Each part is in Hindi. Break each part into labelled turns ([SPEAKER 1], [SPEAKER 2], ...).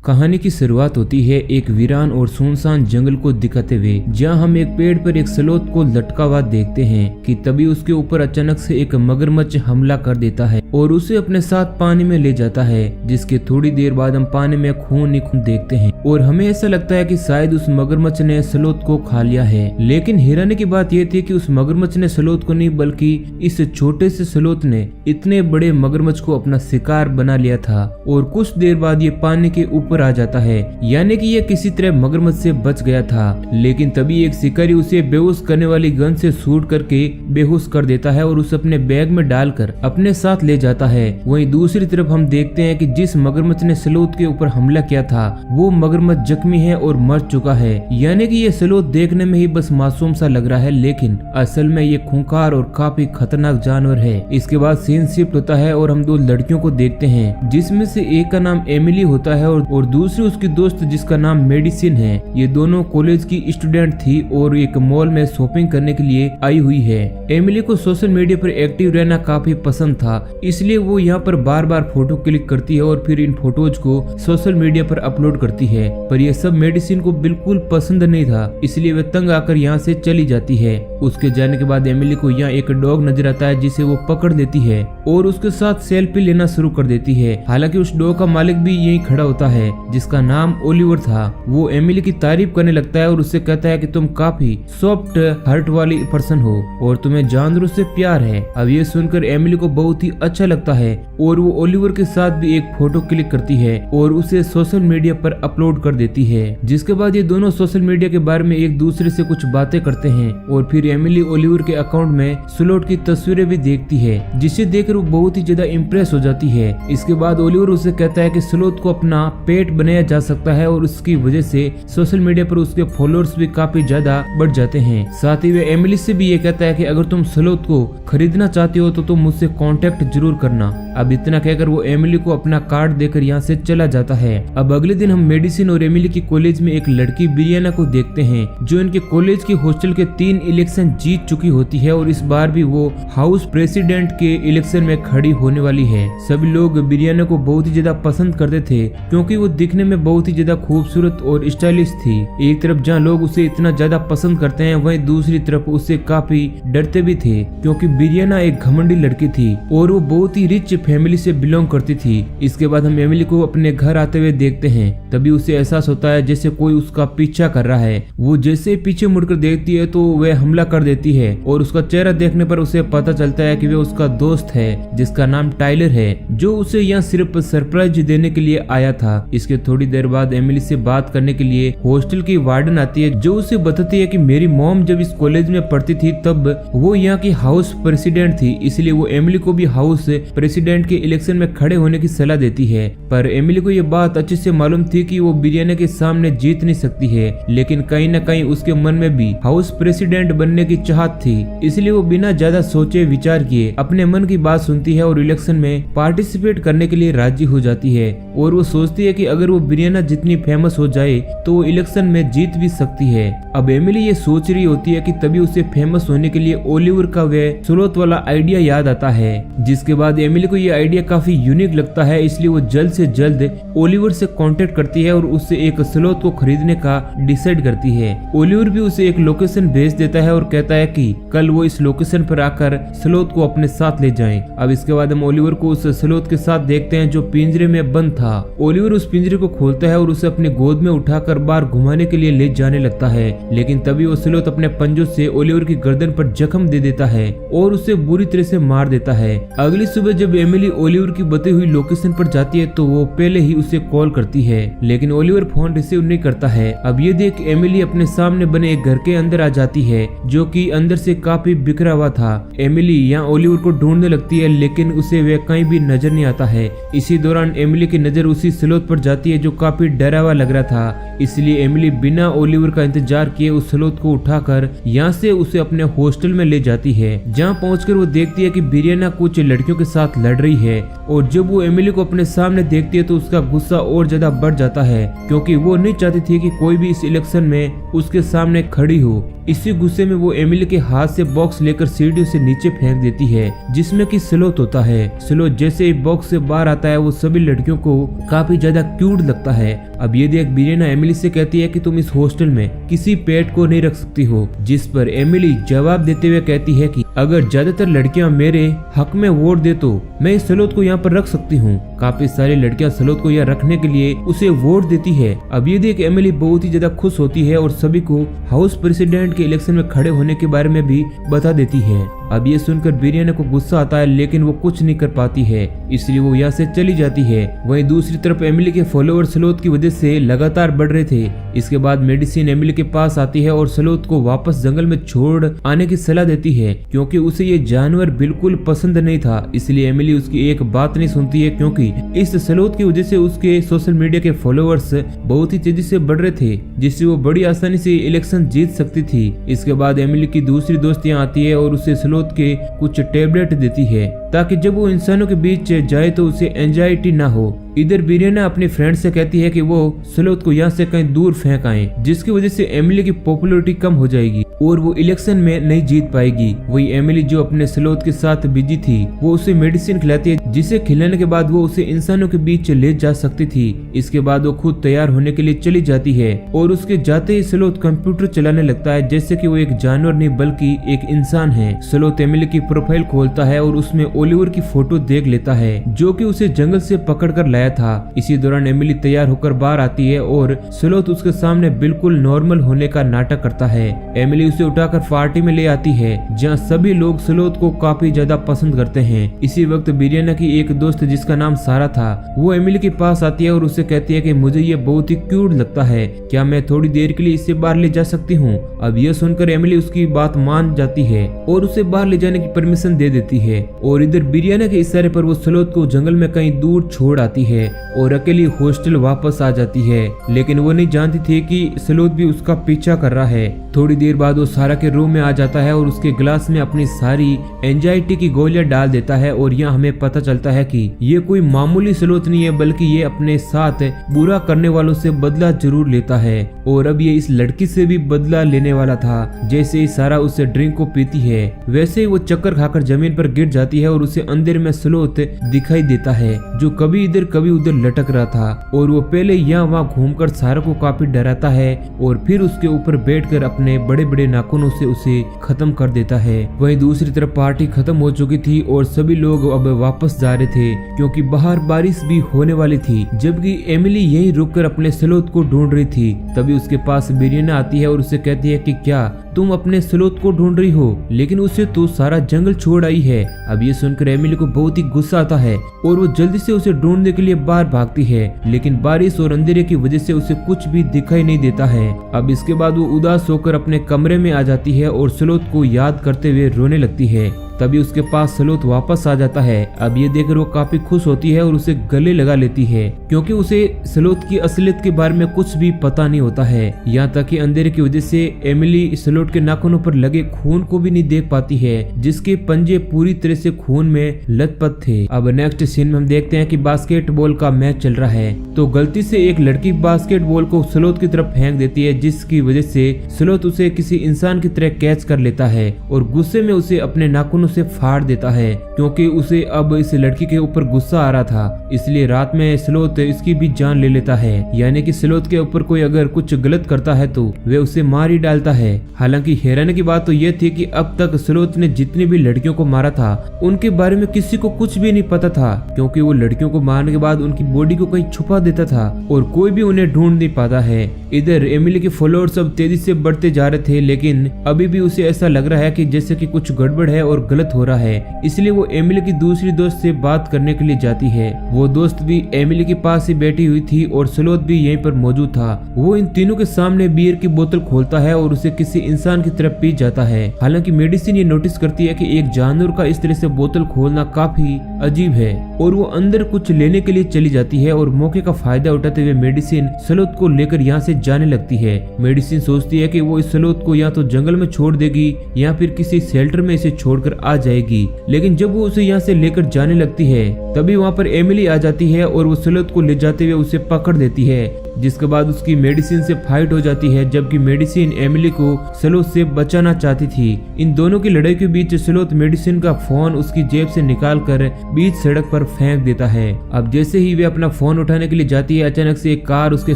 [SPEAKER 1] कहानी की शुरुआत होती है एक वीरान और सुनसान जंगल को दिखाते हुए, जहां हम एक पेड़ पर एक स्लोथ को लटका हुआ देखते हैं कि तभी उसके ऊपर अचानक से एक मगरमच्छ हमला कर देता है और उसे अपने साथ पानी में ले जाता है। जिसके थोड़ी देर बाद हम पानी में खून ही खून देखते हैं और हमें ऐसा लगता है कि शायद उस मगरमच्छ ने स्लोथ को खा लिया है। लेकिन हैरानी की बात यह थी कि उस मगरमच्छ ने स्लोथ को नहीं बल्कि इस छोटे से स्लोथ ने इतने बड़े मगरमच्छ को अपना शिकार बना लिया था और कुछ देर बाद ये पानी के ऊपर आ जाता है, यानी कि ये किसी तरह मगरमच्छ से बच गया था। लेकिन तभी एक शिकारी उसे बेहोश करने वाली गन से शूट करके बेहोश कर देता है और उसे अपने बैग में डालकर अपने साथ ले जाता है। वहीं दूसरी तरफ हम देखते हैं कि जिस मगरमच्छ ने स्लोथ के ऊपर हमला किया था वो मगरमच्छ जख्मी है और मर चुका है, यानी कि ये स्लोथ देखने में ही बस मासूम सा लग रहा है, लेकिन असल में ये खूंखार और काफी खतरनाक जानवर है। इसके बाद सीन शिफ्ट होता है और हम दो लड़कियों को देखते हैं, जिसमें से एक का नाम एमिली होता है और दूसरी उसकी दोस्त जिसका नाम मेडिसिन है। ये दोनों कॉलेज की स्टूडेंट थी और एक मॉल में शॉपिंग करने के लिए आई हुई है। एमिली को सोशल मीडिया पर एक्टिव रहना काफी पसंद था, इसलिए वो यहाँ पर बार बार फोटो क्लिक करती है और फिर इन फोटोज को सोशल मीडिया पर अपलोड करती है। पर यह सब मेडिसिन को बिल्कुल पसंद नहीं था, इसलिए वह तंग आकर यहाँ से चली जाती है। उसके जाने के बाद एमिली को यहाँ एक डॉग नजर आता है जिसे वो पकड़ लेती है और उसके साथ सेल्फी लेना शुरू कर देती है। हालांकि उस डॉग का मालिक भी यही खड़ा होता है जिसका नाम ओलिवर था। वो एमिली की तारीफ करने लगता है और उससे कहता है कि तुम काफी सॉफ्ट हार्ट वाली पर्सन हो और तुम्हें जानवरों से प्यार है। अब ये सुनकर एमिली को बहुत ही अच्छा लगता है और वो ओलिवर के साथ भी एक फोटो क्लिक करती है और उसे सोशल मीडिया पर अपलोड कर देती है। जिसके बाद ये दोनों सोशल मीडिया के बारे में एक दूसरे से कुछ बातें करते हैं और फिर एमिली ओलिवर के अकाउंट में स्लोथ की तस्वीरें भी देखती है, जिसे देखकर वो बहुत ही ज्यादा इम्प्रेस हो जाती है। इसके बाद ओलिवर उसे कहता है कि स्लोथ को अपना पेट बनाया जा सकता है और उसकी वजह से सोशल मीडिया पर उसके फॉलोअर्स भी काफी ज्यादा बढ़ जाते हैं। साथ ही वे एमिली से भी ये कहता है कि अगर तुम स्लोथ को खरीदना चाहते हो तो तुम मुझसे कांटेक्ट जरूर करना। अब इतना कहकर वो एमिली को अपना कार्ड देकर यहाँ से चला जाता है। अब अगले दिन हम मेडिसिन और एमिली की कॉलेज में एक लड़की ब्रियाना को देखते हैं जो इनके कॉलेज की हॉस्टल के 3 इलेक्शन जीत चुकी होती है और इस बार भी वो हाउस प्रेसिडेंट के इलेक्शन में खड़ी होने वाली है। सभी लोग ब्रियाना को बहुत ही ज्यादा पसंद करते थे क्योंकि वो दिखने में बहुत ही ज्यादा खूबसूरत और स्टाइलिश थी। एक तरफ जहाँ लोग उसे इतना ज्यादा पसंद करते हैं, वहीं दूसरी तरफ उससे काफी डरते भी थे क्योंकि ब्रियाना एक घमंडी लड़की थी और वो बहुत ही रिच फैमिली से बिलोंग करती थी। इसके बाद हम एमिली को अपने घर आते हुए देखते हैं, तभी उसे एहसास होता है जैसे कोई उसका पीछा कर रहा है। वो जैसे पीछे मुड़कर देखती है तो वह हमला कर देती है और उसका चेहरा देखने पर उसे पता चलता है कि वह उसका दोस्त है जिसका नाम टाइलर है, जो उसे यहाँ सिर्फ सरप्राइज देने के लिए आया था। इसके थोड़ी देर बाद एमिली से बात करने के लिए हॉस्टल की वार्डन आती है जो उसे बताती है कि मेरी मॉम जब इस कॉलेज में पढ़ती थी तब वो यहाँ की हाउस प्रेसिडेंट थी, इसलिए वो एमिली को भी हाउस प्रेसिडेंट के इलेक्शन में खड़े होने की सलाह देती है। पर एमिली को ये बात अच्छे से मालूम थी कि वो ब्रियाना के सामने जीत नहीं सकती है, लेकिन कहीं न कहीं उसके मन में भी हाउस प्रेसिडेंट बनने की चाहत थी, इसलिए वो बिना ज्यादा सोचे विचार किए अपने मन की बात सुनती है और इलेक्शन में पार्टिसिपेट करने के लिए राजी हो जाती है। और वो सोचती है कि अगर वो ब्रियाना जितनी फेमस हो जाए तो वो इलेक्शन में जीत भी सकती है। अब एमिली ये सोच रही होती है कि तभी उसे फेमस होने के लिए ओलिवर का वे स्लोथ वाला आइडिया याद आता है। जिसके बाद एमिली को ये आइडिया काफी यूनिक लगता है, इसलिए वो जल्द से जल्द ओलिवर से कांटेक्ट करती है और उससे एक स्लोथ को खरीदने का डिसाइड करती है। ओलिवर भी उसे एक लोकेशन भेज देता है और कहता है कि कल वो इस लोकेशन पर आकर स्लोथ को अपने साथ ले जाएं। अब इसके बाद हम ओलिवर को उस स्लोथ के साथ देखते हैं जो पिंजरे में बंद था। ओलिवर उस पिंजरे को खोलता है और उसे अपने गोद में उठाकर बाहर घुमाने के लिए ले जाने लगता है, लेकिन तभी वो स्लोथ अपने पंजों से ओलिवर की गर्दन पर जख्म दे देता है और उसे बुरी तरह से मार देता है। अगली सुबह जब एमिली ओलिवर की बताई हुई लोकेशन पर जाती है तो वो पहले ही उसे कॉल करती है, लेकिन ओलिवर फोन रिसीव नहीं करता है। अब ये देख एमिली अपने सामने बने एक घर के अंदर आ जाती है जो कि अंदर से काफी बिखरा हुआ था। एमिली यहाँ ओलिवर को ढूंढने लगती है, लेकिन उसे वह कहीं भी नजर नहीं आता है। इसी दौरान एमिली की नजर उसी स्लोथ पर जाती है जो काफी डरा हुआ लग रहा था, इसलिए एमिली बिना ओलिवर का इंतजार किए उस स्लोथ को उठाकर यहाँ से उसे अपने हॉस्टल में ले जाती है। जहाँ पहुंचकर वो देखती है कि ब्रियाना कुछ लड़कियों के साथ लड़ रही है और जब वो एमिली को अपने सामने देखती है तो उसका गुस्सा और ज्यादा बढ़ जाता है क्योंकि वो नहीं चाहती थी कि कोई भी इस इलेक्शन में उसके सामने खड़ी हो। इसी गुस्से में वो एमिली के हाथ से बॉक्स लेकर सीढ़ियों से नीचे फेंक देती है जिसमें कि स्लोथ होता है। स्लोथ जैसे ही बॉक्स से बाहर आता है वो सभी लड़कियों को काफी ज्यादा क्यूट लगता है। अब ये देख बिरियाना एमिली से कहती है कि तुम इस हॉस्टल में किसी पेट को नहीं रख सकती हो, जिस पर एमिली जवाब देते हुए कहती है कि अगर ज्यादातर लड़कियां मेरे हक में वोट दे तो मैं इस सलोत को यहाँ पर रख सकती हूँ। काफी सारी लड़कियां सलोत को यहाँ रखने के लिए उसे वोट देती है। अब ये देख एमिली बहुत ही ज्यादा खुश होती है और सभी को हाउस प्रेसिडेंट के इलेक्शन में खड़े होने के बारे में भी बता देती है। अब ये सुनकर बिरियाना को गुस्सा आता है, लेकिन वो कुछ नहीं कर पाती है, इसलिए वो यहाँ से चली जाती है। वहीं दूसरी तरफ एमिली के फॉलोअर सलोत की वजह से लगातार बढ़ रहे थे। इसके बाद मेडिसिन एमिली के पास आती है और सलोत को वापस जंगल में छोड़ आने की सलाह देती है, क्योंकि उसे ये जानवर बिल्कुल पसंद नहीं था। इसलिए एमिली उसकी एक बात नहीं सुनती है, क्योंकि इस सलोत की वजह से उसके सोशल मीडिया के फॉलोअर्स बहुत ही तेजी से बढ़ रहे थे, जिससे वो बड़ी आसानी से इलेक्शन जीत सकती थी। इसके बाद एमिली की दूसरी दोस्त यहाँ आती है और उसे सलोत के कुछ टैबलेट देती है, ताकि जब वो इंसानों के बीच जाए तो उसे एंजाइटी ना हो। इधर बिरियाना अपने फ्रेंड से कहती है कि वो सलोत को यहाँ से कहीं दूर फेंक आए, जिसकी वजह से एमिली की पॉपुलैरिटी कम हो जाएगी और वो इलेक्शन में नहीं जीत पाएगी। वही एमिली जो अपने सलोत के साथ बिजी थी, वो उसे मेडिसिन खिलाती है, जिसे खिलाने के बाद वो उसे इंसानों के बीच ले जा सकती थी। इसके बाद वो खुद तैयार होने के लिए चली जाती है और उसके जाते ही सलोत कंप्यूटर चलाने लगता है, जैसे कि वो एक जानवर नहीं बल्कि एक इंसान है। सलोत एमिली की प्रोफाइल खोलता है और उसमें ओलिवर की फोटो देख लेता है, जो कि उसे जंगल से पकड़ कर लाया था। इसी दौरान एमिली तैयार होकर बाहर आती है और सलोत उसके सामने बिल्कुल नॉर्मल होने का नाटक करता है। एमिली उसे उठाकर पार्टी में ले आती है, जहाँ सभी लोग सलोत को काफी ज्यादा पसंद करते हैं। इसी वक्त बिरियाना की एक दोस्त जिसका नाम सारा था, वो एमिली के पास आती है और उसे कहती है कि मुझे ये बहुत ही क्यूट लगता है, क्या मैं थोड़ी देर के लिए इसे बाहर ले जा सकती हूँ। अब यह सुनकर एमिली उसकी बात मान जाती है और उसे बाहर ले जाने की परमिशन दे देती है। और इधर बिरियाना के इशारे पर वो सलोत को जंगल में कहीं दूर छोड़ आती है और अकेली हॉस्टल वापस आ जाती है, लेकिन वो नहीं जानती थी कि सलोत भी उसका पीछा कर रहा है। थोड़ी देर बाद वो सारा के रूम में आ जाता है और उसके ग्लास में अपनी सारी एंजाइटी की गोलियां डाल देता है और यहाँ हमें पता चलता है कि ये कोई मामूली सलोत नहीं है, बल्कि ये अपने साथ बुरा करने वालों से बदला जरूर लेता है और अब ये इस लड़की से भी बदला लेने वाला था। जैसे ही सारा उसे ड्रिंक को पीती है, वैसे ही वो चक्कर खाकर जमीन पर गिर जाती है और उसे अंधेरे में सलोत दिखाई देता है, जो कभी इधर कभी उधर लटक रहा था। और वो पहले यहाँ वहाँ घूमकर सारा को काफी डराता है और फिर उसके ऊपर बैठकर अपने बड़े बड़े नाखूनों से उसे खत्म कर देता है। वहीं दूसरी तरफ पार्टी खत्म हो चुकी थी और सभी लोग अब वापस जा रहे थे, क्योंकि बाहर बारिश भी होने वाली थी। जबकि एमिली यहीं रुककर अपने सलोत को ढूंढ रही थी, तभी उसके पास बिरियाना आती है और उसे कहती है कि क्या तुम अपने सलोत को ढूंढ रही हो, लेकिन उसे तो सारा जंगल छोड़ आई है। अब ये सुनकर एमिली को बहुत ही गुस्सा आता है और वो जल्दी से उसे ढूंढने के लिए बाहर भागती है, लेकिन बारिश और अंधेरे की वजह से उसे कुछ भी दिखाई नहीं देता है। अब इसके बाद वो उदास होकर अपने कमरे में आ जाती है और सलोत को याद करते हुए रोने लगती है। तभी उसके पास सलोत वापस आ जाता है। अब ये देखकर वो काफी खुश होती है और उसे गले लगा लेती है, क्योंकि उसे सलोत की असलियत के बारे में कुछ भी पता नहीं होता है। यहाँ तक कि अंधेरे की वजह से एमिली सलोत के नाखूनों पर लगे खून को भी नहीं देख पाती है, जिसके पंजे पूरी तरह से खून में लथपथ थे। अब नेक्स्ट सीन में हम देखते हैं कि बास्केटबॉल का मैच चल रहा है, तो गलती से एक लड़की बास्केटबॉल को सलोत की तरफ फेंक देती है, जिसकी वजह से सलोत उसे किसी इंसान की तरह कैच कर लेता है और गुस्से में उसे अपने नाखूनों से फाड़ देता है, क्योंकि उसे अब इस लड़की के ऊपर गुस्सा आ रहा था। इसलिए रात में सलोत इसकी भी जान ले लेता है, यानी कि सलोत के ऊपर कोई अगर कुछ गलत करता है तो वे उसे मार ही डालता है। हालांकि हैरानी की बात तो यह थी कि अब तक सलोत ने जितनी भी लड़कियों को मारा था, उनके बारे में किसी को कुछ भी नहीं पता था, क्योंकि वो लड़कियों को मारने के बाद उनकी बॉडी को कहीं छुपा देता था और कोई भी उन्हें ढूंढ नहीं पाता है। इधर एमिली के फॉलोअर्स अब तेजी से बढ़ते जा रहे थे, लेकिन अभी भी उसे ऐसा लग रहा है कि जैसे कि कुछ गड़बड़ है और गलत हो रहा है। इसलिए वो एमिली की दूसरी दोस्त से बात करने के लिए जाती है। वो दोस्त भी एमिली के पास ही बैठी हुई थी और सलोत भी यहीं पर मौजूद था। वो इन तीनों के सामने बियर की बोतल खोलता है और उसे किसी इंसान की तरफ पी जाता है। हालांकि मेडिसिन ये नोटिस करती है कि एक जानवर का इस तरह से बोतल खोलना काफी अजीब है और वो अंदर कुछ लेने के लिए चली जाती है और मौके का फायदा उठाते हुए मेडिसिन सलोत को लेकर यहाँ से जाने लगती है। मेडिसिन सोचती है कि वो इस सलोत को या तो जंगल में छोड़ देगी या फिर किसी शेल्टर में इसे छोड़कर आ जाएगी। लेकिन जब वो उसे यहाँ से लेकर जाने लगती है तभी वहाँ पर एमिली आ जाती है और वो स्लोथ को ले जाते हुए उसे पकड़ देती है, जिसके बाद उसकी मेडिसिन से फाइट हो जाती है, जबकि मेडिसिन एमिली को स्लोथ से बचाना चाहती थी। इन दोनों की लड़ाई के बीच स्लोथ मेडिसिन का फोन उसकी जेब से निकालकर बीच सड़क पर फेंक देता है। अब जैसे ही वे अपना फोन उठाने के लिए जाती है, अचानक से एक कार उसके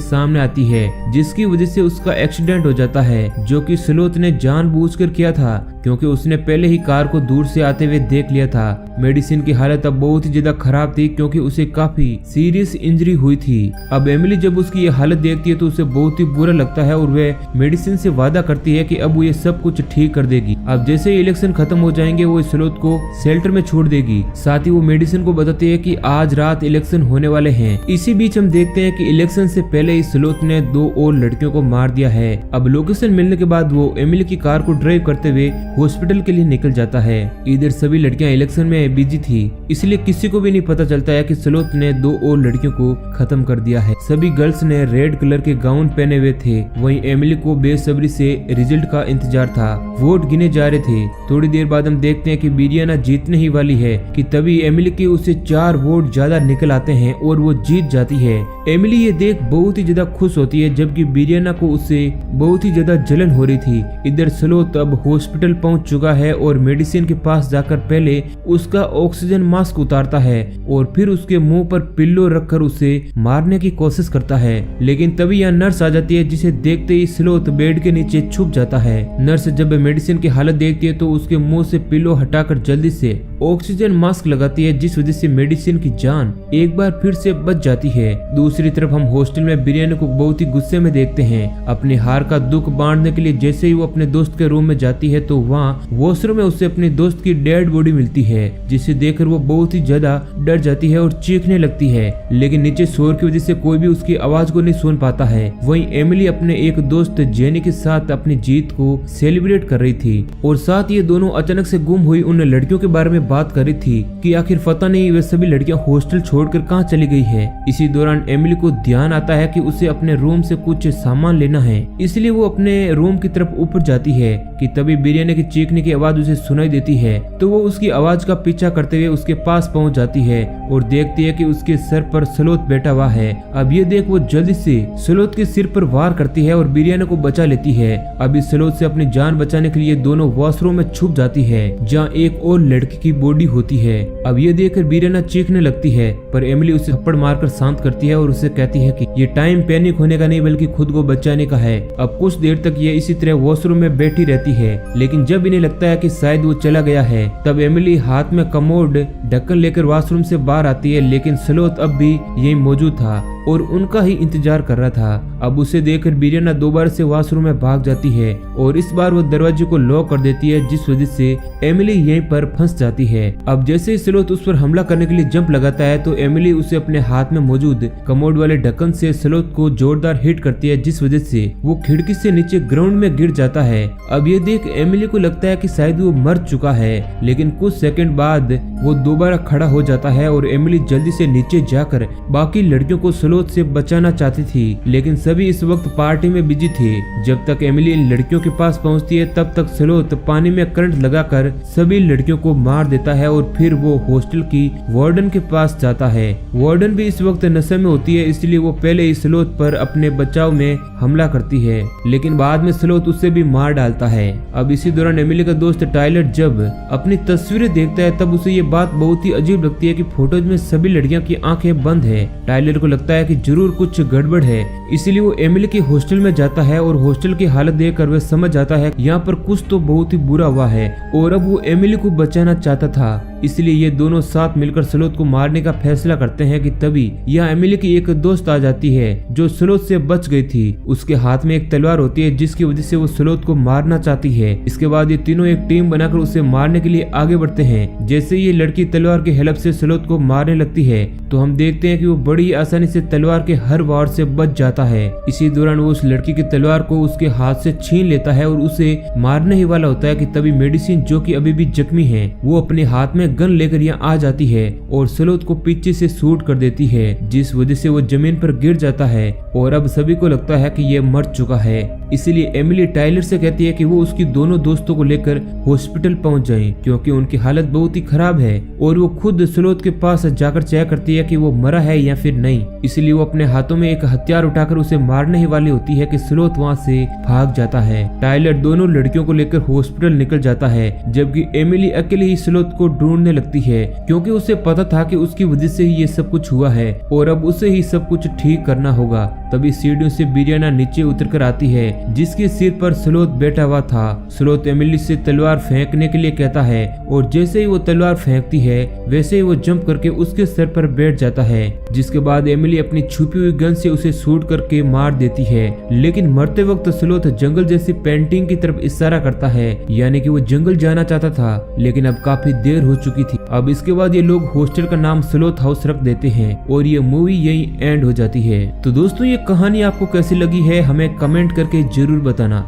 [SPEAKER 1] सामने आती है, जिसकी वजह से उसका एक्सीडेंट हो जाता है, जो कि स्लोथ ने जानबूझकर किया था क्योंकि उसने पहले ही कार को दूर से आते हुए देख लिया था। मेडिसिन की हालत अब बहुत ही ज्यादा खराब थी क्योंकि उसे काफी सीरियस इंजरी हुई थी। अब एमिली जब उसकी ये हालत देखती है तो उसे बहुत ही बुरा लगता है और वह मेडिसिन से वादा करती है कि अब वो ये सब कुछ ठीक कर देगी। अब जैसे ही इलेक्शन खत्म हो जाएंगे वो स्लोथ को शेल्टर में छोड़ देगी। साथ ही वो मेडिसिन को बताती है कि आज रात इलेक्शन होने वाले हैं। इसी बीच हम देखते हैं कि इलेक्शन से पहले ही स्लोथ ने 2 और लड़कियों को मार दिया है। अब लोकेशन मिलने के बाद वो एमिली की कार को ड्राइव करते हुए हॉस्पिटल के लिए निकल जाता है। इधर सभी लड़कियां इलेक्शन में बिजी थी, इसलिए किसी को भी नहीं पता चलता है कि स्लोथ ने 2 और लड़कियों को खत्म कर दिया है। सभी गर्ल्स ने रेड कलर के गाउन पहने हुए थे। वहीं एमिली को बेसब्री से रिजल्ट का इंतजार था। वोट गिने जा रहे थे। थोड़ी देर बाद हम देखते हैं कि बिरियाना जीतने ही वाली है कि तभी एमिली के उसे 4 वोट ज्यादा निकल आते हैं और वो जीत जाती है। एमिली ये देख बहुत ही ज्यादा खुश होती है, जबकि बिरियाना को उससे बहुत ही ज्यादा जलन हो रही थी। इधर स्लोथ अब हॉस्पिटल पहुंच चुका है और मेडिसिन के पास जाकर पहले उसका ऑक्सीजन मास्क उतारता है और फिर उसके मुंह पर पिल्लो रखकर उसे मारने की कोशिश करता है। लेकिन तभी यहाँ नर्स आ जाती है, जिसे देखते ही स्लोथ बेड के नीचे छुप जाता है। नर्स जब मेडिसिन की हालत देखती है तो उसके मुंह से पिल्लो हटाकर जल्दी से ऑक्सीजन मास्क लगाती है, जिस वजह से मेडिसिन की जान एक बार फिर से बच जाती है। दूसरी तरफ हम हॉस्टल में बिरियानी को बहुत ही गुस्से में देखते हैं। अपनी हार का दुख बांटने के लिए जैसे ही वो अपने दोस्त के रूम में जाती है तो वहाँ वॉशरूम में उससे अपने दोस्त की डेड बॉडी मिलती है, जिसे देखकर वो बहुत ही ज्यादा डर जाती है और चीखने लगती है। लेकिन नीचे शोर की वजह से कोई भी उसकी आवाज को नहीं सुन पाता है। वहीं एमिली अपने एक दोस्त जेनी के साथ अपनी जीत को सेलिब्रेट कर रही थी और साथ ये दोनों अचानक से गुम हुई उन लड़कियों के बारे में बात कर रही थी कि आखिर पता नहीं वे सभी लड़कियां हॉस्टल छोड़कर कहां चली गई है। इसी दौरान एमिली को ध्यान आता है कि उसे अपने रूम से कुछ सामान लेना है, इसलिए वो अपने रूम की तरफ ऊपर जाती है कि तभी बिरियानी की चीखने की आवाज उसे सुनाई देती है। तो वो उसकी आवाज का पीछा करते हुए उसके पास पहुंच जाती है और देखती है कि उसके सर पर स्लोथ बैठा हुआ है। अब ये देख वो जल्दी से स्लोथ के सिर पर वार करती है और बिरियानी को बचा लेती है। अब इस स्लोथ से अपनी जान बचाने के लिए दोनों वॉशरूम में छुप जाती है, जहाँ एक और लड़की की बॉडी होती है। अब ये देखकर बिरियाना चीखने लगती है, पर एमिली उसे थप्पड़ मारकर शांत करती है और उसे कहती है कि ये टाइम पैनिक होने का नहीं बल्कि खुद को बचाने का है। अब कुछ देर तक ये इसी तरह वॉशरूम में बैठी रहती है, लेकिन जब इन्हें लगता है कि शायद वो चला गया है तब एमिली हाथ में कमोड ढक्कन लेकर वॉशरूम से बाहर आती है। लेकिन स्लोथ अब भी यहीं मौजूद था और उनका ही इंतजार कर रहा था। अब उसे देखकर बिरियाना दोबारा से वॉशरूम में भाग जाती है और इस बार वो दरवाजे को लॉक कर देती है, जिस वजह से एमिली यहीं पर फंस जाती है। अब जैसे ही स्लोथ उस पर हमला करने के लिए जंप लगाता है तो एमिली उसे अपने हाथ में मौजूद कमोड वाले ढक्कन से स्लोथ को जोरदार हिट करती है, जिस वजह से वो खिड़की से नीचे ग्राउंड में गिर जाता है। अब ये देख एमिली को लगता है कि शायद वो मर चुका है, लेकिन कुछ सेकंड बाद वो दोबारा खड़ा हो जाता है और एमिली जल्दी से नीचे जाकर बाकी लड़कियों को स्लोथ से बचाना चाहती थी। लेकिन सभी इस वक्त पार्टी में बिजी थे। जब तक एमिली इन लड़कियों के पास पहुंचती है तब तक स्लोथ पानी में करंट लगाकर सभी लड़कियों को मार देता है और फिर वो हॉस्टल की वार्डन के पास जाता है। वार्डन भी इस वक्त नशे में होती है, इसलिए वो पहले ही स्लोथ पर अपने बचाव में हमला करती है, लेकिन बाद में स्लोथ उसे भी मार डालता है। अब इसी दौरान एमिली का दोस्त टाइलर जब अपनी तस्वीरें देखता है तब उसे ये बात बहुत ही अजीब लगती है कि फोटोज में सभी लड़कियों की आंखें बंद है। टाइलर को लगता है कि जरूर कुछ गड़बड़ है, इसलिए वो एमिली के हॉस्टल में जाता है और हॉस्टल की हालत देखकर वह समझ जाता है यहाँ पर कुछ तो बहुत ही बुरा हुआ है और अब वो एमिली को बचाना चाहता था। इसलिए ये दोनों साथ मिलकर स्लोथ को मारने का फैसला करते हैं कि तभी यहाँ एमिली की एक दोस्त आ जाती है जो स्लोथ से बच गई थी। उसके हाथ में एक तलवार होती है, जिसकी वजह से वो स्लोथ को मारना चाहती है। इसके बाद ये तीनों एक टीम बनाकर उसे मारने के लिए आगे बढ़ते हैं। जैसे ये लड़की तलवार की हेल्प से स्लोथ को मारने लगती है तो हम देखते हैं कि वो बड़ी आसानी से तलवार के हर वार से बच जाता है। इसी दौरान वो उस लड़की की तलवार को उसके हाथ से छीन लेता है और उसे मारने ही वाला होता है कि तभी मेडिसिन, जो कि अभी भी जख्मी है, वो अपने हाथ में गन लेकर यहाँ आ जाती है और स्लोथ को पीछे से शूट कर देती है, जिस वजह से वो जमीन पर गिर जाता है और अब सभी को लगता है कि ये मर चुका है। इसलिए एमिली टाइलर से कहती है कि वो उसकी दोनों दोस्तों को लेकर हॉस्पिटल पहुंच जाएं, क्योंकि उनकी हालत बहुत ही खराब है और वो खुद स्लोथ के पास जाकर चेक करती है कि वो मरा है या फिर नहीं। इसलिए वो अपने हाथों में एक हथियार उठाकर उसे मारने ही वाली होती है कि स्लोथ वहाँ से भाग जाता है। टाइलर दोनों लड़कियों को लेकर हॉस्पिटल निकल जाता है, जबकि एमिली अकेले ही स्लोथ को ढूंढने लगती है, क्योंकि उसे पता था कि उसकी वजह से ही ये सब कुछ हुआ है और अब उसे ही सब कुछ ठीक करना होगा। तभी सीढ़ियों से बिरियाना नीचे उतरकर आती है, जिसके सिर पर स्लोथ बैठा हुआ था। स्लोथ एमिली से तलवार फेंकने के लिए कहता है और जैसे ही वो तलवार फेंकती है वैसे ही वो जंप करके उसके सर पर बैठ जाता है, जिसके बाद एमिली अपनी छुपी हुई गन से उसे शूट करके मार देती है। लेकिन मरते वक्त स्लोथ जंगल जैसी पेंटिंग की तरफ इशारा करता है, यानी कि वो जंगल जाना चाहता था, लेकिन अब काफी देर हो चुकी थी। अब इसके बाद ये लोग हॉस्टल का नाम स्लोथ हाउस रख देते हैं और ये मूवी यही एंड हो जाती है। तो दोस्तों, ये कहानी आपको कैसी लगी है हमें कमेंट करके जरूर बताना।